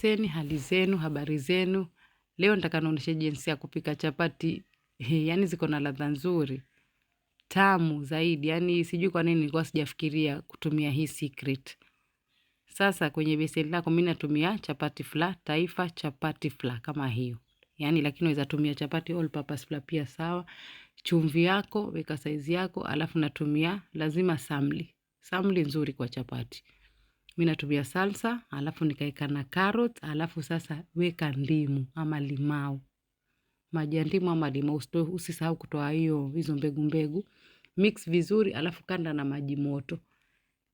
Asanteni, hali zenu, habari zenu. Leo nataka nionyeshe jinsi ya kupika chapati. Yaani ziko na ladha nzuri. Tamu zaidi. Yaani sijui kwa nini nilikuwa sijafikiria kutumia hii secret. Sasa kwenye beseni lako mimi natumia chapati flour, Taifa chapati flour kama hiyo. Yaani lakini unaweza tumia chapati all purpose flour pia sawa. Chumvi yako, weka size yako, alafu natumia lazima samli. Samli nzuri kwa chapati. Mimi natumia salsa, alafu nikaeka na carrot, alafu sasa weka ndimu ama limau. Maji ya ndimu ama limau, usisahau kutoa hizo mbegu. Mix vizuri, alafu kanda na maji moto.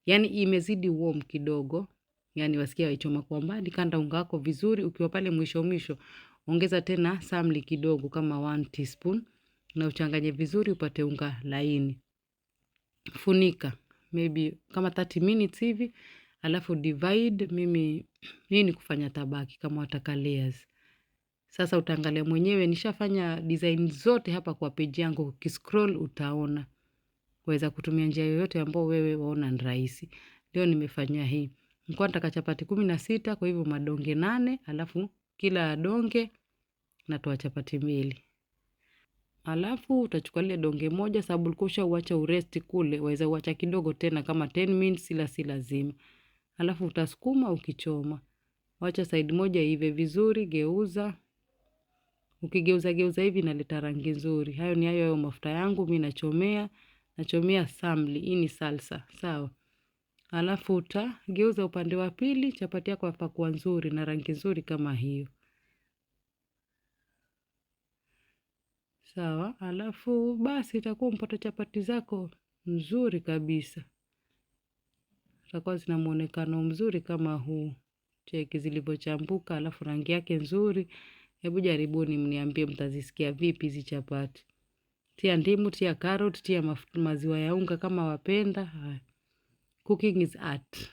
Yaani imezidi warm kidogo. Yaani wasikia waichoma kwa mbali, kanda unga wako vizuri, ukiwa pale mwisho, ongeza tena samli kidogo kama 1 teaspoon. Na uchanganye vizuri upate unga laini. Funika, maybe kama 30 minutes hivi. Alafu divide, mimi ni kufanya tabaki kama wataka layers. Sasa utaangalia mwenyewe, nishafanya design zote hapa kwa page yangu, ukiscroll utaona. Waweza kutumia njia yoyote ambayo wewe waona ni rahisi. Leo nimefanya hii. Nilikuwa nataka chapati 16, kwa hivyo madonge 8, alafu kila donge natoa chapati 2. Alafu utachukua ile donge moja sababu ulikuwa ushauacha uresti kule, waweza uacha kidogo tena kama 10 minutes ila si lazima. Alafu utasukuma ukichoma. Wacha side moja ive vizuri, geuza. Ukigeuza hivi inaleta rangi nzuri. Hayo ni hayo mafuta yangu, mimi nachomea samli, hii ni salsa, sawa. Alafu utageuza upande wa pili, chapati yako yapakuwa nzuri na rangi nzuri kama hiyo. Sawa, alafu basi itakuwa mpata chapati zako nzuri kabisa. Zitakuwa zina muonekano mzuri kama huu. Cheki zilivyochambuka, alafu rangi yake nzuri. Hebu jaribuni mniambie mtazisikia vipi hizi chapati. Tia ndimu, tia carrot, tia maziwa ya unga kama wapenda. Cooking is art.